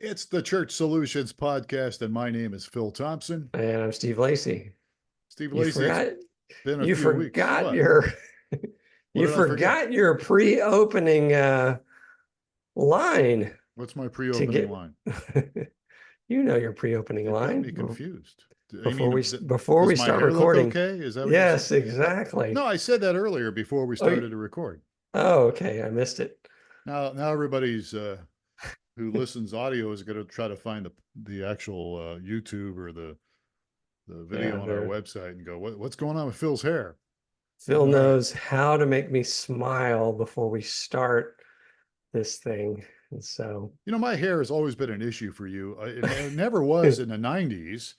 It's the Church Solutions Podcast, and my name is Phil Thompson. And I'm Steve Lacy. Steve You Lacy, it's forgot been a you few weeks. forgot What? your What you did I forget? forgot your pre-opening line What's my to pre-opening get line? you know your pre-opening It got line me confused. I before mean, we before does we my start hair look recording. okay? Is that what you're saying? Yes, exactly. No, I said that earlier before we Oh, started to record. okay, I missed it. Now everybody's who listens audio is going to try to find the actual YouTube or the Yeah, video on our website and go, what's going on with Phil's hair? Phil All right. knows how to make me smile before we start this thing. And so My hair has always been an issue for you. It never was in the 90s.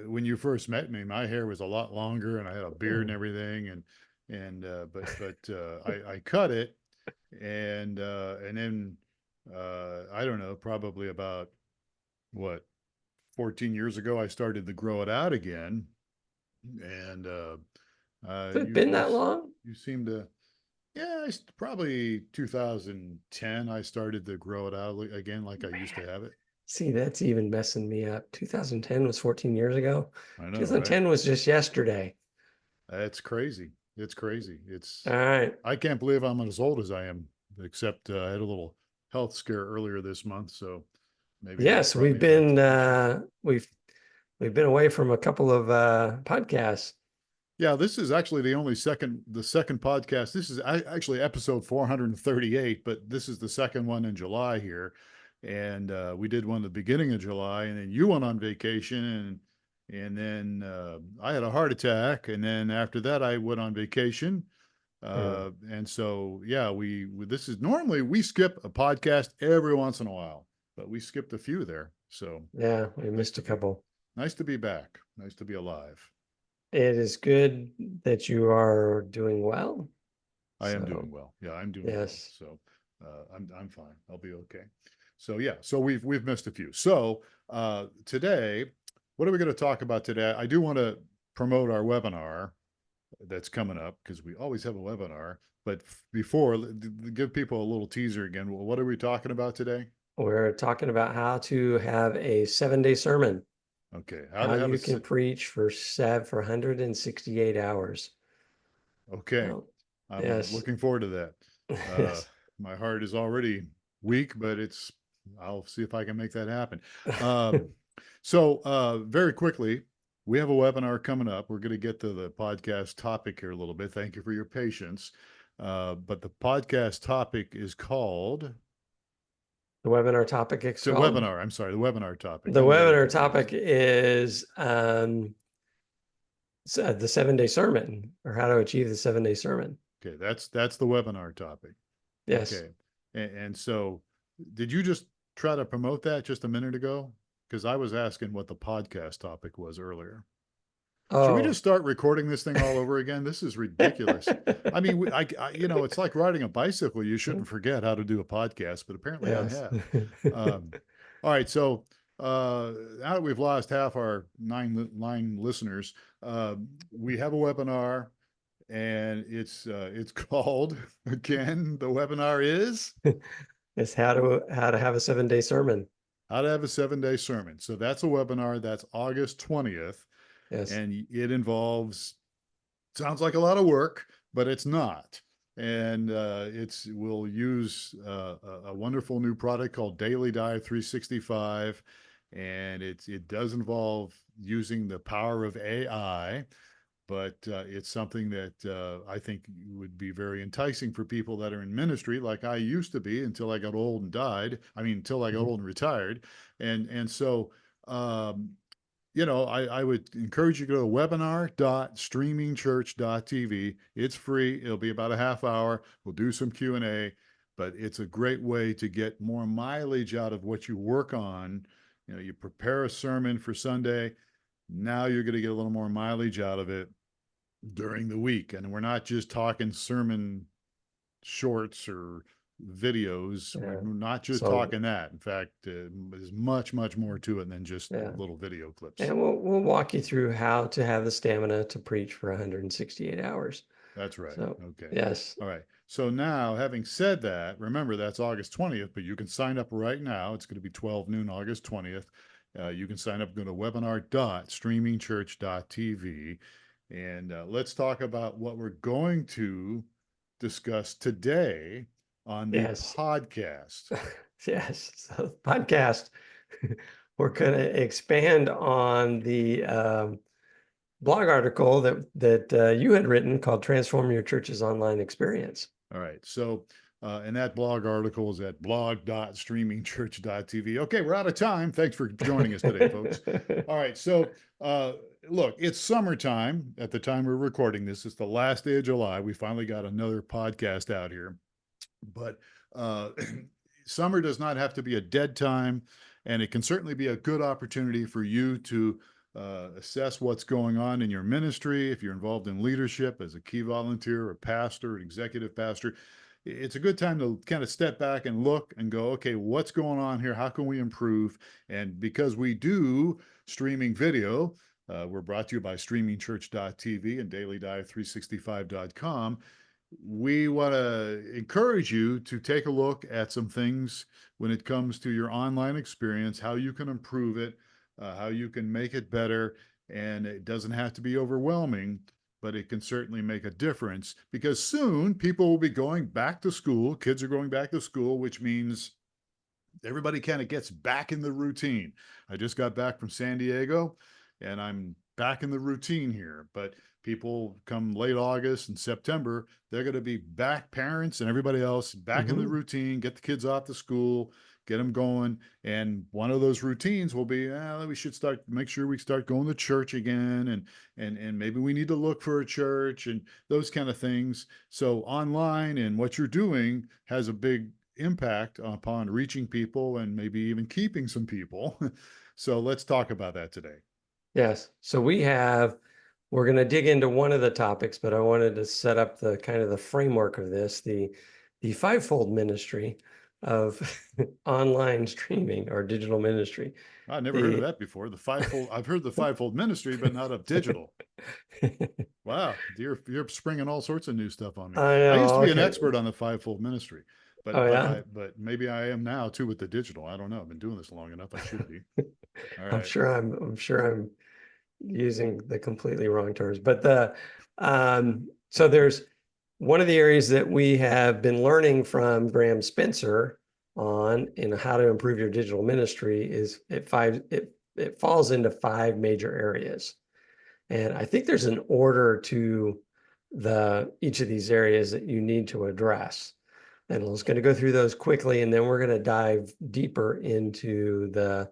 When you first met me, my hair was a lot longer and I had a beard and everything. I cut it and then I don't know, probably about what, 14 years ago, I started to grow it out again. And has it been that long? you seem to, yeah, probably 2010, I started to grow it out again like I used to have it. See, that's even messing me up. 2010 was 14 years ago. I know, right? 2010 was just yesterday. It's crazy. It's crazy. All right. I can't believe I'm as old as I am, except I had a little health scare earlier this month. So maybe that Yes, brought me back to the age. we've been away from a couple of podcasts. Yeah, this is actually the second podcast. This is actually episode 438, but this is the second one in July here. And we did one at the beginning of July, and then you went on vacation, and then I had a heart attack, and then after that I went on vacation. And so yeah, we this is normally we skip a podcast every once in a while, but we skipped a few there. So Yeah, we missed a couple. nice to be back. Nice to be alive. It is good that you are doing well. I am So, doing well. Yeah, I'm doing well. yes. So I'm fine. I'll be okay. So yeah, so we've missed a few. So today, what are we going to talk about today? I do want to promote our webinar that's coming up because we always have a webinar. But before, give people a little teaser again. What are we talking about today? We're talking about how to have a 7-day sermon. Okay, How you can preach for 168 hours. Okay, Oh, I'm yes. looking forward to that. Yes. My heart is already weak, but I'll see if I can make that happen. So very quickly, we have a webinar coming up. We're going to get to the podcast topic here a little bit. Thank you for your patience. But the podcast topic is called The webinar topic is called? webinar. I'm sorry, the webinar topic. The webinar topic is the 7-day sermon, or how to achieve the 7-day sermon. Okay, that's the webinar topic. Yes. Okay, and so did you just try to promote that just a minute ago? Because I was asking what the podcast topic was earlier. Should we just start recording this thing all over again? This is ridiculous. I mean, it's like riding a bicycle. You shouldn't forget how to do a podcast, but apparently I have. All right, so now that we've lost half our nine listeners, we have a webinar, and it's called again. The webinar is It's how to have a 7-day sermon. How to have a 7-day sermon. So that's a webinar. That's August 20th. Yes. And it involves, sounds like a lot of work, but it's not. And we'll use a wonderful new product called Daily Dive 365. And it does involve using the power of AI, but it's something that I think would be very enticing for people that are in ministry, like I used to be until I got old and died. I mean, until I got old and retired. And so, I would encourage you to go to webinar.streamingchurch.tv. It's free. It'll be about a half hour. We'll do some Q&A, but it's a great way to get more mileage out of what you work on. You prepare a sermon for Sunday. Now you're going to get a little more mileage out of it during the week. And we're not just talking sermon shorts or videos. Yeah. We're not just talking that. In fact, there's much, much more to it than just little video clips. And we'll walk you through how to have the stamina to preach for 168 hours. That's right. So, okay. Yes. All right. So now, having said that, remember that's August 20th, but you can sign up right now. It's going to be 12 noon, August 20th. You can sign up, go to webinar.streamingchurch.tv. And let's talk about what we're going to discuss today on the Yes. podcast. Yes. So podcast, we're going to expand on the blog article that you had written called "Transform Your Church's Online Experience." All right. So, and that blog article is at blog.streamingchurch.tv. Okay, we're out of time. Thanks for joining us today, folks. All right. So, look, it's summertime at the time we're recording this. It's the last day of July. We finally got another podcast out here. But summer does not have to be a dead time, and it can certainly be a good opportunity for you to assess what's going on in your ministry. If you're involved in leadership as a key volunteer, a pastor, an executive pastor, it's a good time to kind of step back and look and go, okay, what's going on here? How can we improve? And because we do streaming video, we're brought to you by streamingchurch.tv and dailydive365.com. We want to encourage you to take a look at some things when it comes to your online experience, how you can improve it, how you can make it better. And it doesn't have to be overwhelming, but it can certainly make a difference because soon people will be going back to school. Kids are going back to school, which means everybody kind of gets back in the routine. I just got back from San Diego and I'm back in the routine here. But people come late August and September, they're going to be back, parents and everybody else back in the routine, get the kids off to school, get them going. And one of those routines will be, we should make sure we start going to church again. And maybe we need to look for a church and those kind of things. So online and what you're doing has a big impact upon reaching people and maybe even keeping some people. So let's talk about that today. Yes. So we're going to dig into one of the topics, but I wanted to set up the kind of the framework of this, the fivefold ministry of online streaming or digital ministry. I never heard of that before. I've heard the fivefold ministry, but not of digital. Wow, you're springing all sorts of new stuff on me. I I used to know. be an Okay. expert on the fivefold ministry, Oh yeah. but maybe I am now too with the digital. I don't know. I've been doing this long enough. I should be. All right. I'm sure I'm using the completely wrong terms, but so there's one of the areas that we have been learning from Graham Spencer on in how to improve your digital ministry is it falls into 5 major areas. And I think there's an order to each of these areas that you need to address. And I was going to go through those quickly, and then we're going to dive deeper into the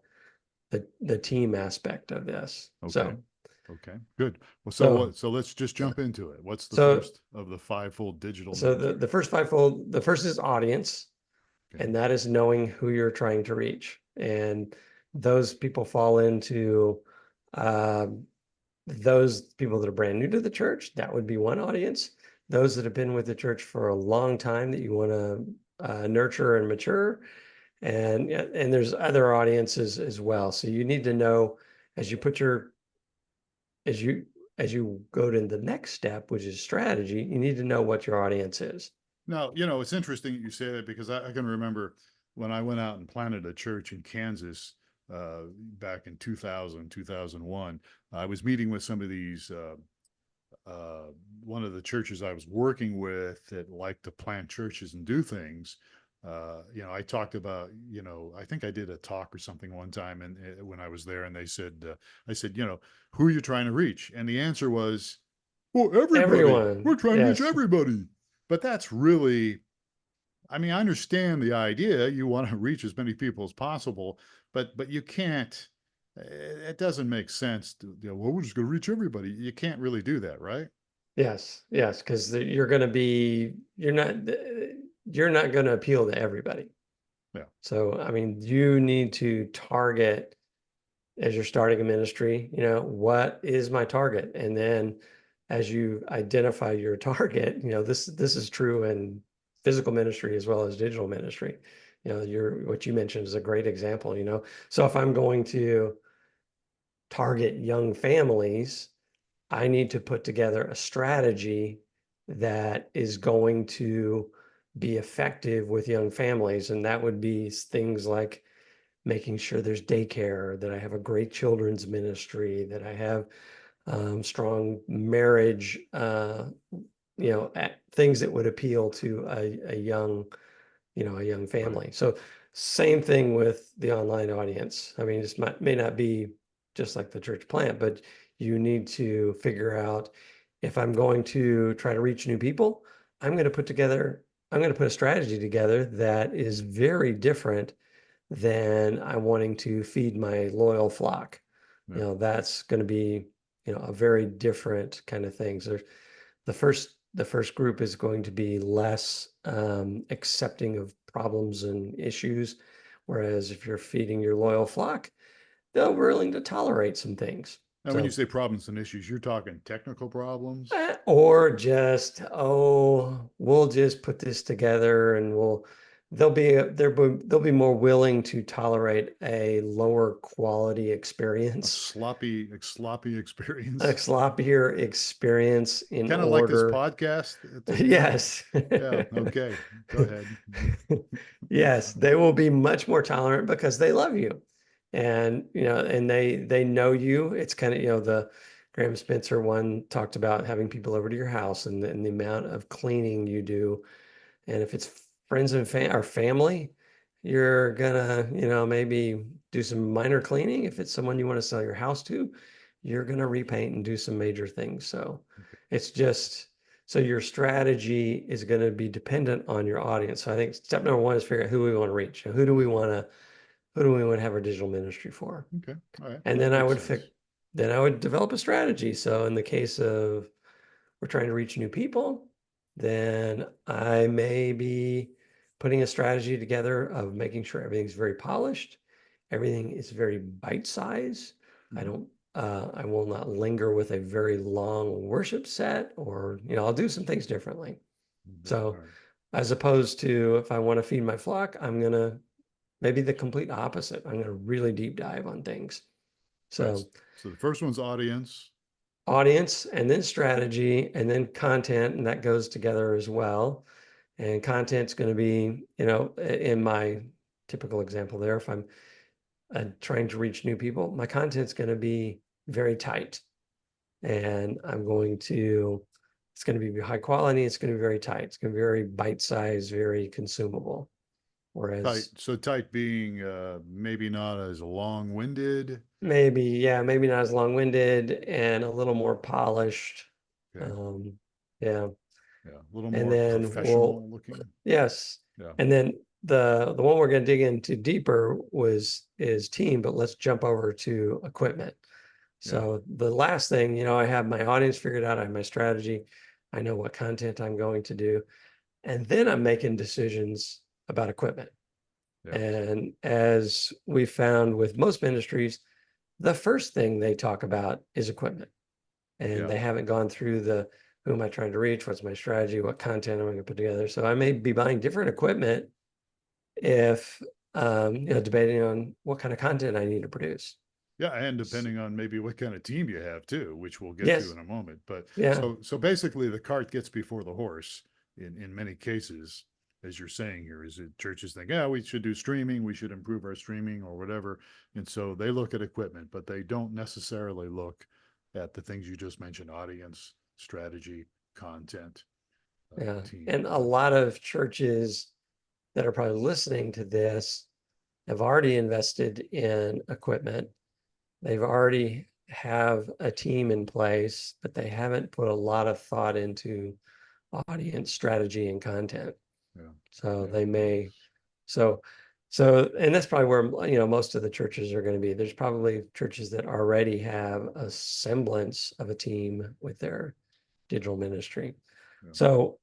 team aspect of this. Okay. Okay, good. Well, so let's just jump into it. What's the first of the fivefold digital ministry? The first fivefold, the first is audience, and that is knowing who you're trying to reach. And those people fall into those people that are brand new to the church. That would be one audience. Those that have been with the church for a long time that you want to nurture and mature. And there's other audiences as well. So you need to know as you go to the next step, which is strategy, you need to know what your audience is. Now, it's interesting that you say that because I can remember when I went out and planted a church in Kansas back in 2000, 2001, I was meeting with some of these, one of the churches I was working with that liked to plant churches and do things. I talked about, I think I did a talk or something one time and when I was there and they said, I said, who are you trying to reach? And the answer was, well, everybody. Everyone. We're trying to reach everybody. But that's really, I understand the idea. You want to reach as many people as possible, but you can't, it doesn't make sense to, well, we're just going to reach everybody. You can't really do that, right? Yes, because you're not going to appeal to everybody. Yeah. So, you need to target as you're starting a ministry, what is my target? And then as you identify your target, this is true in physical ministry as well as digital ministry. What you mentioned is a great example, So if I'm going to target young families, I need to put together a strategy that is going to be effective with young families. And that would be things like making sure there's daycare, that I have a great children's ministry, that I have strong marriage, things that would appeal to a young, a young Right. family. So same thing with the online audience. I mean, this may not be just like the church plant, but you need to figure out, if I'm going to try to reach new people, I'm going to put a strategy together that is very different than I'm wanting to feed my loyal flock. Yeah. That's going to be, a very different kind of things. The first group is going to be less accepting of problems and issues, whereas if you're feeding your loyal flock, they're willing to tolerate some things. Now, when you So, say problems and issues, you're talking technical problems? or just, we'll just put this together and they'll be more willing to tolerate a lower quality A experience, sloppy a experience? sloppier experience in Kind of like this order. podcast today? Yes. Yeah, okay. Go ahead. Yes, they will be much more tolerant because they love you. And they know you. It's kind of, the Graham Spencer one talked about having people over to your house and the amount of cleaning you do. And if it's friends and or family, you're gonna, maybe do some minor cleaning. If it's someone you want to sell your house to, you're gonna repaint and do some major things. So it's just, so your strategy is going to be dependent on your audience. So I think step number one is figure out who we want to reach. Who do we want to have our digital ministry for? Okay. All right. And That then I makes would sense. develop a strategy. So in the case of we're trying to reach new people, then I may be putting a strategy together of making sure everything's very polished, everything is very bite-sized. Mhm. I will not linger with a very long worship set, or, I'll do some things differently. Okay. All So right. as opposed to, if I want to feed my flock, I'm going to maybe the complete opposite. I'm going to really deep dive on things. All right. So So the first one's audience. audience, and then strategy, and then content, and that goes together as well. And content's going to be, in my typical example there, if I'm trying to reach new people, my content's going to be very tight, and it's going to be high quality. It's going to be very tight. It's going to be very bite-sized, very consumable. Tight. Whereas So tight being maybe not as long-winded. maybe not as long-winded and a little more polished. Okay. Um, yeah. Yeah. A little And more then professional looking. yes. Yeah. And then the one we're going to dig into deeper is team, but let's jump over to equipment. Yeah. So the last thing, I have my audience figured out, I have my strategy, I know what content I'm going to do, and then I'm making decisions about equipment. Yeah. And as we found with most ministries, the first thing they talk about is equipment. And Yeah. they haven't gone through the who am I trying to reach? What's my strategy? What content am I going to put together? So I may be buying different equipment if, debating on what kind of content I need to produce. Yeah, and depending on maybe what kind of team you have too, which we'll get to Yes. in a moment. But Yeah. so basically the cart gets before the horse in many cases, as you're saying here, is that churches think, yeah, we should do streaming, we should improve our streaming or whatever. And so they look at equipment, but they don't necessarily look at the things you just mentioned: audience, strategy, content, Yeah. team. And a lot of churches that are probably listening to this have already invested in equipment. They've already have a team in place, but they haven't put a lot of thought into audience strategy and content. Yeah. So Yeah. they Well, may, so, so, and that's probably where, most of the churches are going to be. There's probably churches that already have a semblance of a team with their digital ministry. yeah. So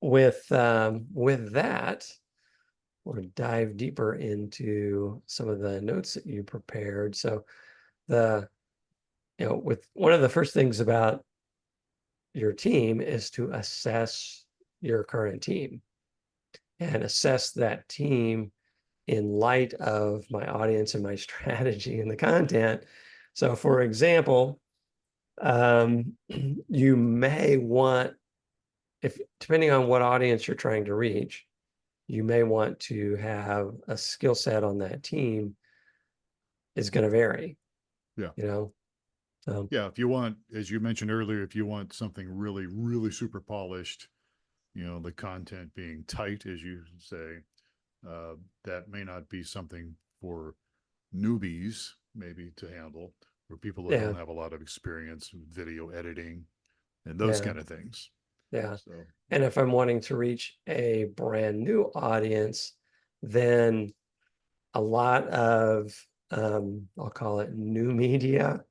with that, we'll dive deeper into some of the notes that you prepared. So the, with one of the first things about your team is to assess your current team and assess that team in light of my audience and my strategy and the content. So for example, you may want if depending on what audience you're trying to reach, you may want to have a skill set on that team is going to vary, Yeah. you know? Yeah. If you want, as you mentioned earlier, if you want something really, really super polished, the content being tight, as you say, uh, that may not be something for newbies, maybe to handle, or people that yeah, don't have a lot of experience with video editing and those yeah, kind of things. yeah. So, And if I'm wanting to reach a brand new audience, then a lot of, I'll call it new media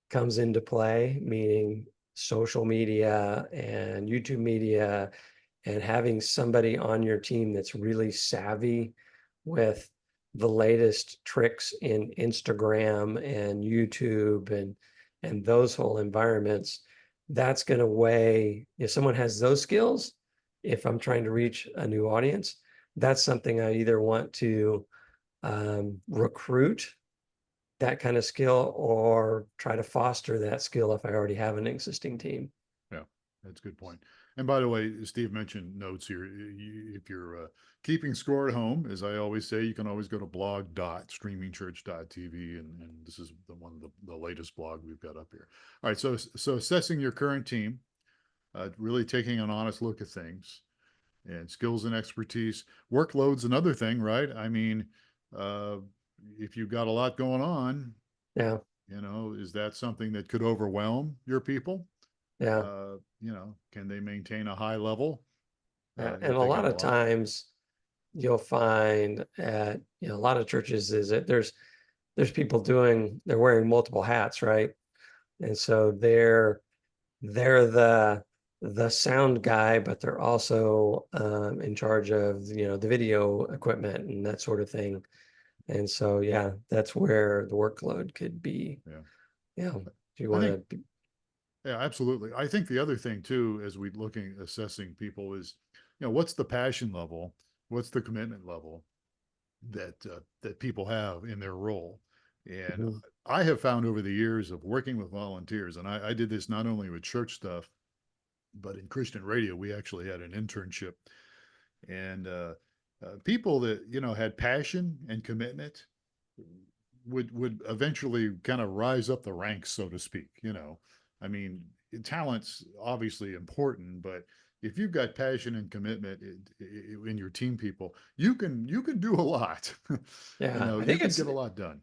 comes into play, meaning social media and YouTube media, and having somebody on your team that's really savvy with the latest tricks in Instagram and YouTube and those whole environments, that's going to weigh. If someone has those skills, if I'm trying to reach a new audience, that's something I either want to recruit that kind of skill or try to foster that skill if I already have an existing team. yeah, that's a good point. And by the way, Steve mentioned notes here. If you're keeping score at home, as I always say, you can always go to blog.streamingchurch.tv, and this is the latest blog we've got up here. All right, so assessing your current team, really taking an honest look at things, and skills and expertise. Workload's another thing, right? I mean, uh, if you've got a lot going on, Yeah, is that something that could overwhelm your people? yeah. Can they maintain a high level And if a they lot got a of lot? times you'll find at, a lot of churches is that there's people they're wearing multiple hats, right? And so they're the sound guy, but they're also in charge of, the video equipment and that sort of thing. And so, yeah, that's where the workload could be. Yeah, Yeah. Do you I want think, to? yeah, absolutely. I think the other thing too, as we looking assessing people, is, what's the passion level, what's the commitment level that people have in their role. And Mhm. I have found over the years of working with volunteers, and I did this not only with church stuff, but in Christian radio, we actually had an internship, and people that had passion and commitment would eventually kind of rise up the ranks, so to speak. I mean, talent's obviously important, but if you've got passion and commitment in your team people, you can do a lot. Yeah, You can get a lot done.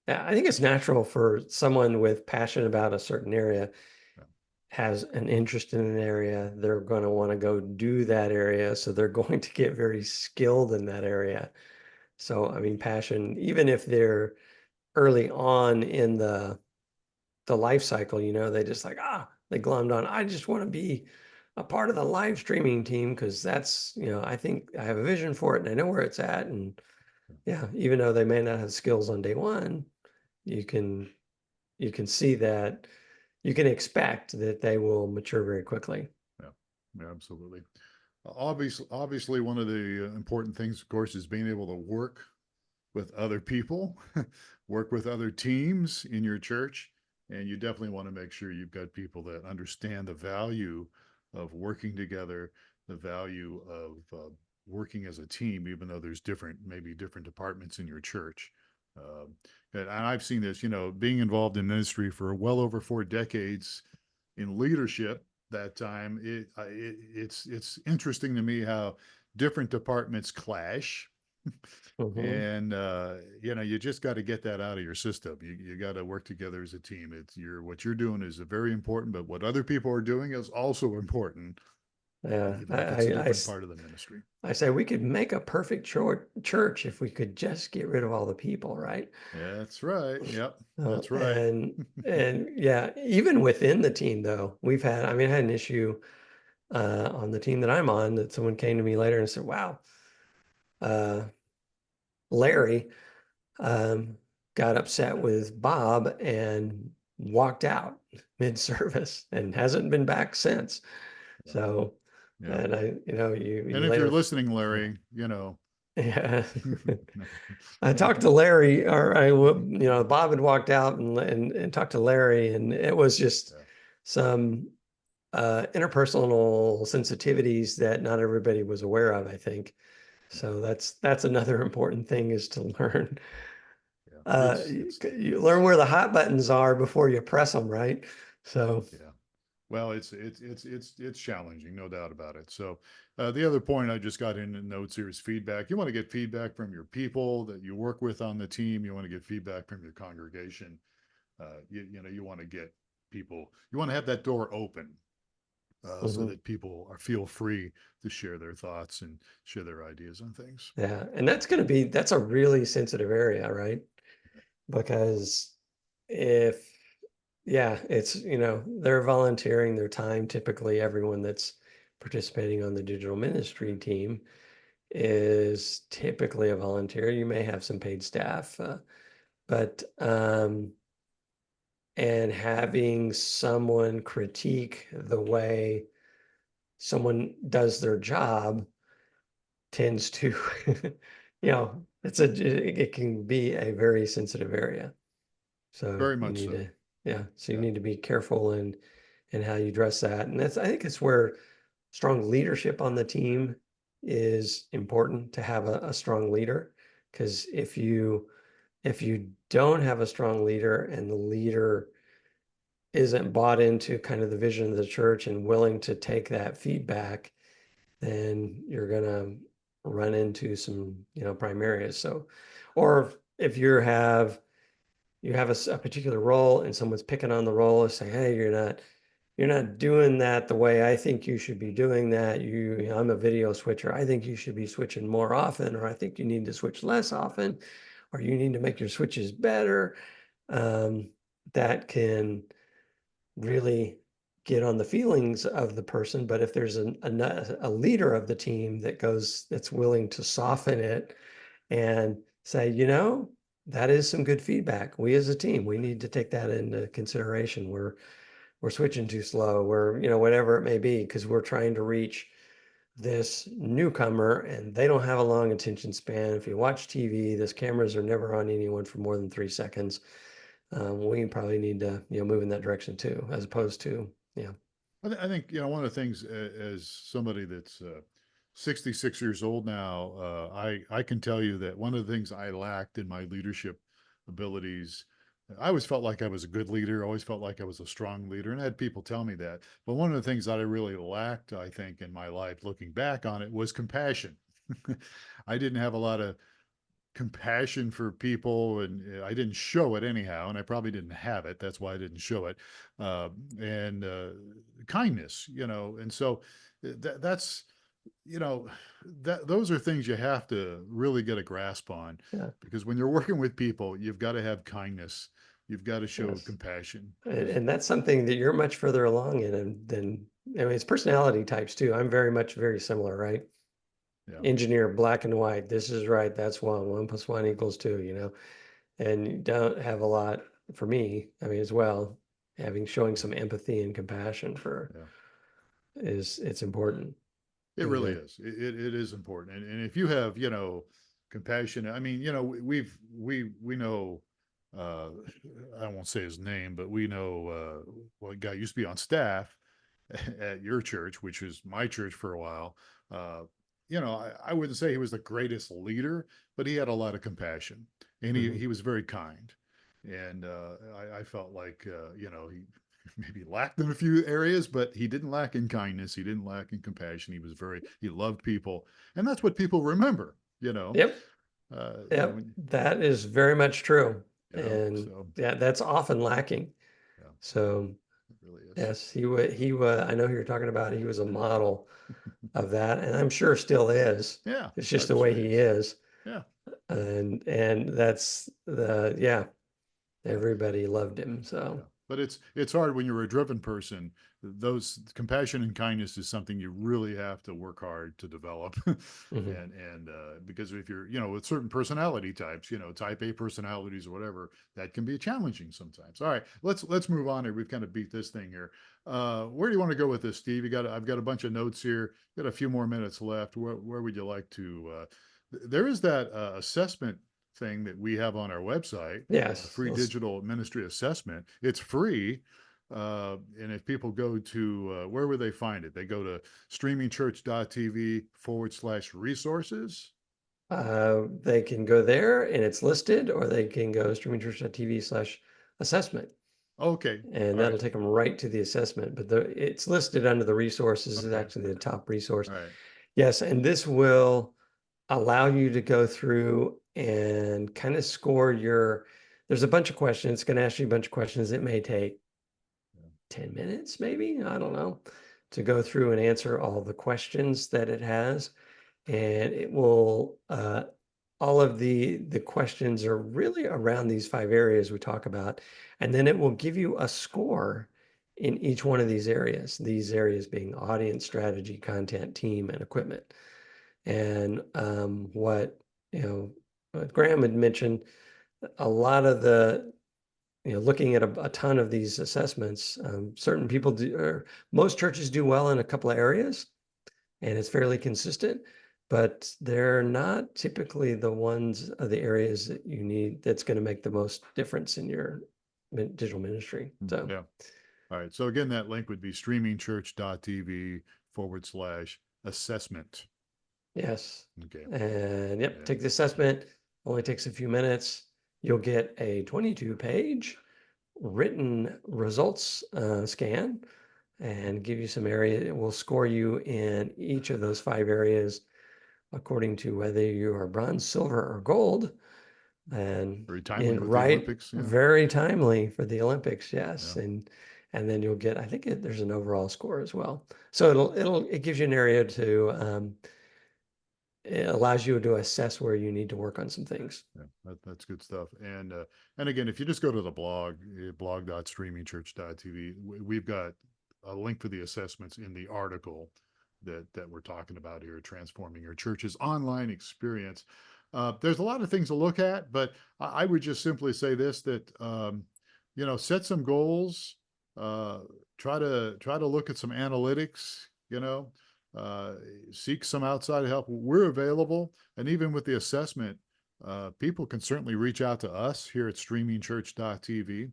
I think it's natural for someone with passion about a certain area, Yeah, has an interest in an area, they're going to want to go do that area. So they're going to get very skilled in that area. So, I mean, passion, even if they're early on in the life cycle, they just like, they glommed on, I just want to be a part of the live streaming team because that's, I think I have a vision for it and I know where it's at. And yeah, even though they may not have skills on day one, you can see that you can expect that they will mature very quickly. yeah, yeah, absolutely. Obviously, one of the important things, of course, is being able to work with other people, work with other teams in your church. And you definitely want to make sure you've got people that understand the value of working together, the value of working as a team, even though there's maybe different departments in your church. Um, and I've seen this, being involved in ministry for well over 4 decades in leadership. That time, it's interesting to me how different departments clash, Mhm. and you just got to get that out of your system. You got to work together as a team. It's what you're doing is very important, but what other people are doing is also important, Yeah, even if it's a different part of the ministry. I say we could make a perfect church if we could just get rid of all the people, right? That's right. Yep, Uh, that's right. and and yeah, even within the team though, I mean, I had an issue on the team that I'm on that someone came to me later and said, "Wow, uh, Larry um, got upset with Bob and walked out mid-service and hasn't been back since." Yeah, So, yeah. and And you if you're later, listening, yeah. Larry, Yeah. I talked to Larry, or Bob had walked out and talked to Larry, and it was just yeah, some interpersonal sensitivities that not everybody was aware of, I think. So that's another important thing is to learn. Yeah. You learn where the hot buttons are before you press them, right? So, Yeah. Well, it's challenging, no doubt about it. So, the other point I just got in the notes here is feedback. You want to get feedback from your people that you work with on the team. You want to get feedback from your congregation. You want to get people. You want to have that door open so mhm. that people feel free to share their thoughts and share their ideas on things. Yeah, and that's a really sensitive area, right? Because if yeah, it's they're volunteering their time. Typically, everyone that's participating on the digital ministry team is typically a volunteer. You may have some paid staff, but and having someone critique the way someone does their job tends to, it can be a very sensitive area. So Very you much need so. to, yeah, so you Yeah. need to be careful in how you address that. And I think it's where strong leadership on the team is important to have a strong leader. Because if you don't have a strong leader and the leader isn't bought into kind of the vision of the church and willing to take that feedback, then you're gonna run into some, prime areas. So, or if you have a particular role and someone's picking on the role and saying, hey, you're not doing that the way I think you should be doing that. I'm a video switcher. I think you should be switching more often, or I think you need to switch less often, or you need to make your switches better. Um, that can really get on the feelings of the person. But if there's a leader of the team that's willing to soften it and say, that is some good feedback. We as a team, we need to take that into consideration. We're switching too slow. Whatever it may be, because we're trying to reach this newcomer and they don't have a long attention span. If you watch TV, these cameras are never on anyone for more than 3 seconds. We probably need to, move in that direction too, as opposed to, yeah. I think one of the things as somebody that's 66 years old now, I can tell you that one of the things I lacked in my leadership abilities, I always felt like I was a good leader, always felt like I was a strong leader, and I had people tell me that. But one of the things that I really lacked, I think, in my life, looking back on it, was compassion. I didn't have a lot of compassion for people, and I didn't show it anyhow, and I probably didn't have it. That's why I didn't show it. And kindness, and so that's you know that those are things you have to really get a grasp on, Yeah. because when you're working with people, you've got to have kindness, you've got to show Yes. compassion, because And that's something that you're much further along in than, I mean, it's personality types too. I'm very similar, right? yeah, Engineer, black and white. This is right. That's one. 1 + 1 = 2, and you don't have a lot for me. I mean, as well, showing some empathy and compassion yeah. it's important. It And really is. It is important. And if you have, compassion, I mean, we know, uh, I won't say his name, but we know, well, a guy used to be on staff at your church, which was my church for a while. Uh, I wouldn't say he was the greatest leader, but he had a lot of compassion, and he, mhm. he was very kind. And I felt like, he maybe lacked in a few areas, but he didn't lack in kindness. He didn't lack in compassion. He loved people. And that's what people remember, Yep. uh, you know, Yep. when, That is very much true. And so yeah, that's often lacking. yeah, So it really is. yes, I know who you're talking about. He was a model of that, and I'm sure still is. Yeah, It's just I'm the way sure he he is. is. Yeah. And that's yeah, Yeah. everybody loved him. Yeah. So But it's hard when you're a driven person. Those compassion and kindness is something you really have to work hard to develop. mhm. And because if you're, with certain personality types, type A personalities or whatever, that can be challenging sometimes. All right, let's move on here. We've kind of beat this thing here. Where do you want to go with this, Steve? I've got a bunch of notes here. Got a few more minutes left. Where would you like to there is that assessment thing that we have on our website, a Yes, free digital ministry assessment. It's free. And if people go to, where would they find it? They go to streamingchurch.tv/resources. They can go there and it's listed, or they can go streamingchurch.tv/assessment. Okay. And All that'll right. take them right to the assessment. But it's listed under the resources. It's Okay. actually the top resource. All right. Yes, and this will allow you to go through and kind of score there's a bunch of questions. It's going to ask you a bunch of questions. It may take 10 minutes, maybe, I don't know, to go through and answer all the questions that it has. And it will, all of the questions are really around these 5 areas we talk about. And then it will give you a score in each one of these areas being audience, strategy, content, team, and equipment. And what Graham had mentioned, a lot of looking at a ton of these assessments, certain people do, or most churches do well in a couple of areas, and it's fairly consistent, but they're not typically the areas that you need that's going to make the most difference in your digital ministry. So Yeah. All right. So again, that link would be streamingchurch.tv/assessment. yes. Okay. And yep, Yeah. take the assessment. Only takes a few minutes. You'll get a 22-page written results scan and give you some area. It will score you in each of those 5 areas according to whether you are bronze, silver, or gold. And Very timely with the Olympics. Yeah. very timely for the Olympics, yes. Yeah. And then you'll get, I think there's an overall score as well. So it gives you an area to it allows you to assess where you need to work on some things. Yeah, that's good stuff. And again, if you just go to the blog, blog.streamingchurch.tv, we've got a link for the assessments in the article that we're talking about here, transforming your church's online experience. There's a lot of things to look at, but I would just simply say this: that set some goals, uh, try to look at some analytics. Uh, Seek some outside help. We're available, and even with the assessment, people can certainly reach out to us here at streamingchurch.tv.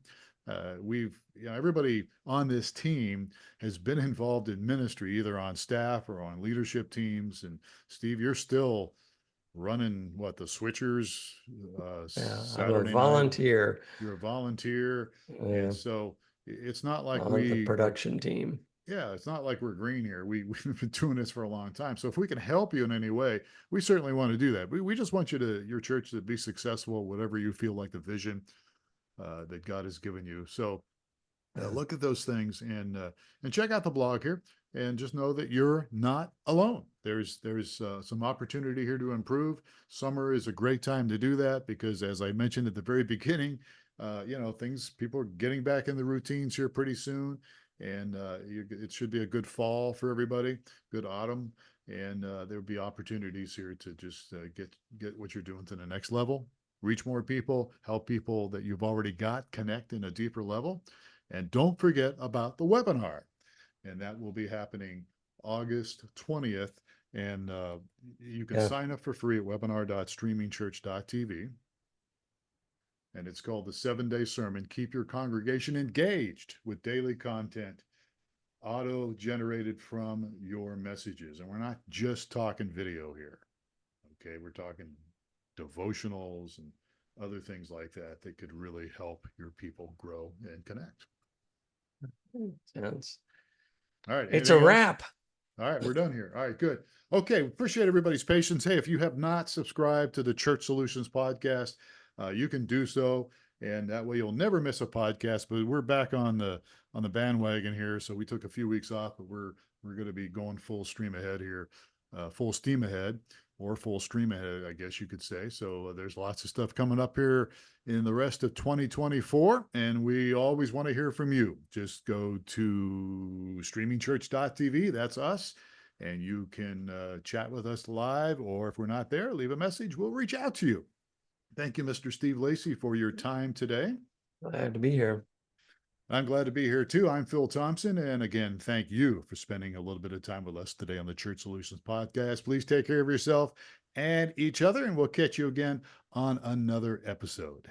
Everybody on this team has been involved in ministry, either on staff or on leadership teams. And Steve, you're still running the switchers I'm a Saturday night. volunteer. You're a volunteer, and so it's not like on the production team. Yeah, it's not like we're green here. We've been doing this for a long time. So if we can help you in any way, we certainly want to do that. We just want your church to be successful, whatever you feel like the vision that God has given you. So look at those things and check out the blog here, and just know that you're not alone. There's some opportunity here to improve. Summer is a great time to do that because, as I mentioned at the very beginning, people are getting back in the routines here pretty soon, and it should be a good fall for everybody, good autumn, and there'll be opportunities here to just get what you're doing to the next level, reach more people, help people that you've already got connect in a deeper level. And don't forget about the webinar. And that will be happening August 20th. And you can sign up for free at webinar.streamingchurch.tv. And it's called the 7-Day Sermon. Keep your congregation engaged with daily content auto-generated from your messages. And we're not just talking video here. Okay, we're talking devotionals and other things like that could really help your people grow and connect. Sounds. All right. It's a wrap. All right, we're done here. All right, good. Okay, appreciate everybody's patience. Hey, if you have not subscribed to the Church Solutions podcast, you can do so, and that way you'll never miss a podcast. But we're back on the bandwagon here, so we took a few weeks off, but we're going to be going full steam ahead here, full steam ahead. Or full stream ahead, I guess you could say. So there's lots of stuff coming up here in the rest of 2024. And we always want to hear from you. Just go to streamingchurch.tv. That's us. And you can chat with us live, or if we're not there, leave a message. We'll reach out to you. Thank you, Mr. Steve Lacy, for your time today. Glad to be here. I'm glad to be here too. I'm Phil Thompson. And again, thank you for spending a little bit of time with us today on the Church Solutions podcast. Please take care of yourself and each other, and we'll catch you again on another episode.